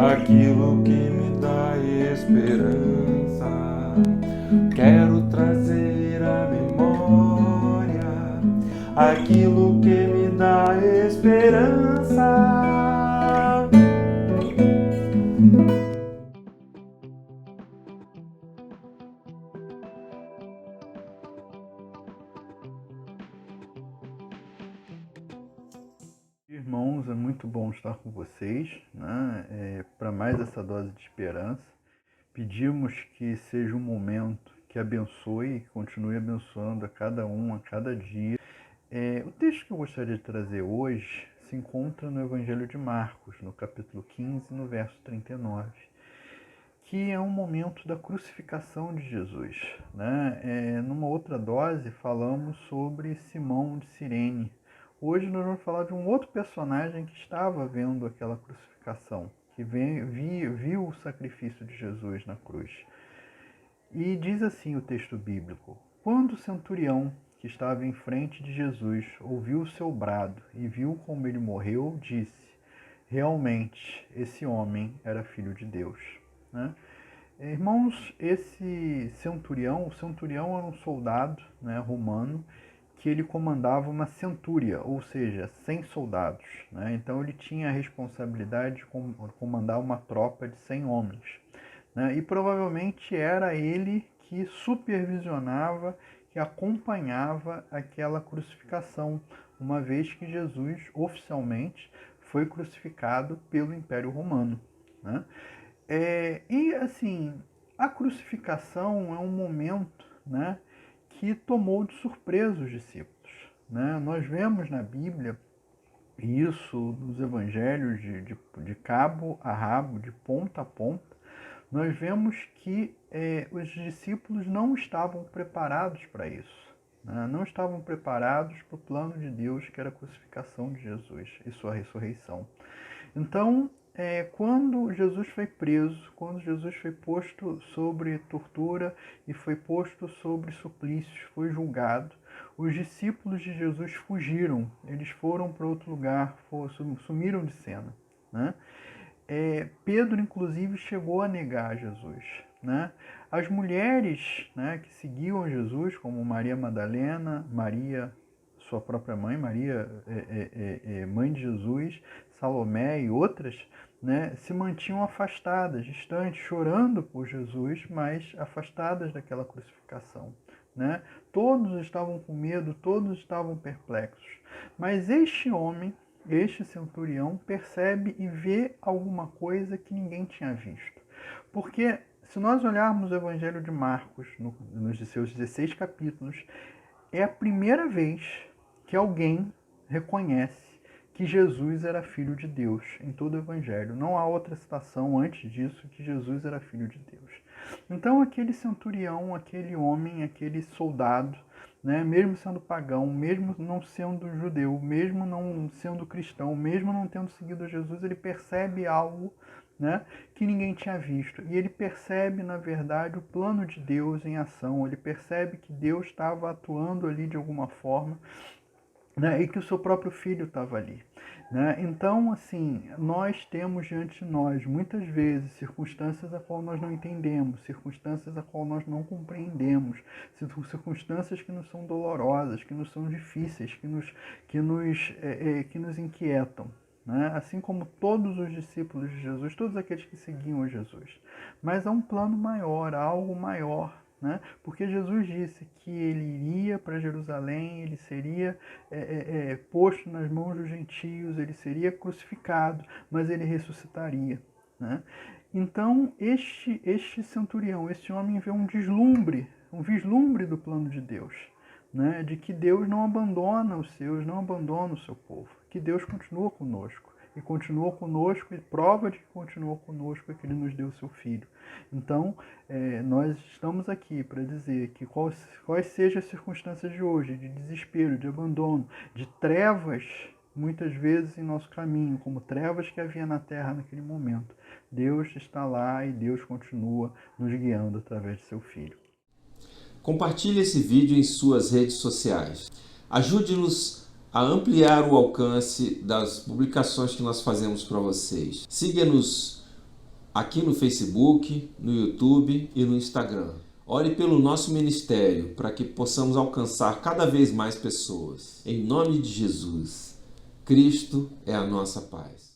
aquilo que me dá esperança. Quero trazer à memória aquilo que me dá esperança. Irmãos, é muito bom estar com vocês, né? Para mais essa dose de esperança. Pedimos que seja um momento que abençoe e continue abençoando a cada um, a cada dia. O texto que eu gostaria de trazer hoje se encontra no Evangelho de Marcos, no capítulo 15, no verso 39, que é um momento da crucificação de Jesus, né? Numa outra dose, falamos sobre Simão de Cirene. Hoje nós vamos falar de um outro personagem que estava vendo aquela crucificação, que viu o sacrifício de Jesus na cruz. E diz assim o texto bíblico: quando o centurião que estava em frente de Jesus ouviu o seu brado e viu como ele morreu, disse: realmente, esse homem era filho de Deus. Né? Irmãos, esse centurião, o centurião era um soldado, né, romano, que ele comandava uma centúria, ou seja, 100 soldados. Né? Então ele tinha a responsabilidade de comandar uma tropa de 100 homens. Né? E provavelmente era ele que supervisionava, que acompanhava aquela crucificação, uma vez que Jesus oficialmente foi crucificado pelo Império Romano. Né? E assim, a crucificação é um momento, né, que tomou de surpresa os discípulos. Né? Nós vemos na Bíblia isso nos evangelhos de cabo a rabo, de ponta a ponta. Nós vemos que os discípulos não estavam preparados para isso. Né? Não estavam preparados para o plano de Deus, que era a crucificação de Jesus e sua ressurreição. Então, quando Jesus foi preso, quando Jesus foi posto sobre tortura e foi posto sobre suplícios, foi julgado, os discípulos de Jesus fugiram, eles foram para outro lugar, sumiram de cena. Né? Pedro, inclusive, chegou a negar Jesus. Né? As mulheres, né, que seguiam Jesus, como Maria Madalena, Maria, sua própria mãe, Maria, mãe de Jesus, Salomé e outras, né, se mantinham afastadas, distantes, chorando por Jesus, mas afastadas daquela crucificação. Né? Todos estavam com medo, todos estavam perplexos. Mas este homem, este centurião, percebe e vê alguma coisa que ninguém tinha visto. Porque se nós olharmos o Evangelho de Marcos, nos seus 16 capítulos, é a primeira vez que alguém reconhece que Jesus era filho de Deus em todo o Evangelho. Não há outra citação antes disso que Jesus era filho de Deus. Então aquele centurião, aquele homem, aquele soldado, né, mesmo sendo pagão, mesmo não sendo judeu, mesmo não sendo cristão, mesmo não tendo seguido Jesus, ele percebe algo, né, que ninguém tinha visto. E ele percebe, na verdade, o plano de Deus em ação. Ele percebe que Deus estava atuando ali de alguma forma, né, e que o seu próprio filho estava ali. Né? Então, assim, nós temos diante de nós, muitas vezes, circunstâncias a qual nós não entendemos, circunstâncias a qual nós não compreendemos, circunstâncias que nos são dolorosas, que nos são difíceis, que nos inquietam. Né? Assim como todos os discípulos de Jesus, todos aqueles que seguiam Jesus. Mas há um plano maior, há algo maior. Né? Porque Jesus disse que ele iria para Jerusalém, ele seria posto nas mãos dos gentios, ele seria crucificado, mas ele ressuscitaria. Né? Então, este centurião, este homem vê um vislumbre do plano de Deus. Né? De que Deus não abandona os seus, não abandona o seu povo, que Deus continua conosco. E continuou conosco, e prova de que continuou conosco é que ele nos deu o seu Filho. Então, nós estamos aqui para dizer que quais sejam as circunstâncias de hoje, de desespero, de abandono, de trevas, muitas vezes em nosso caminho, como trevas que havia na terra naquele momento. Deus está lá e Deus continua nos guiando através de seu Filho. Compartilhe esse vídeo em suas redes sociais. Ajude-nos a ampliar o alcance das publicações que nós fazemos para vocês. Siga-nos aqui no Facebook, no YouTube e no Instagram. Ore pelo nosso ministério para que possamos alcançar cada vez mais pessoas. Em nome de Jesus, Cristo é a nossa paz.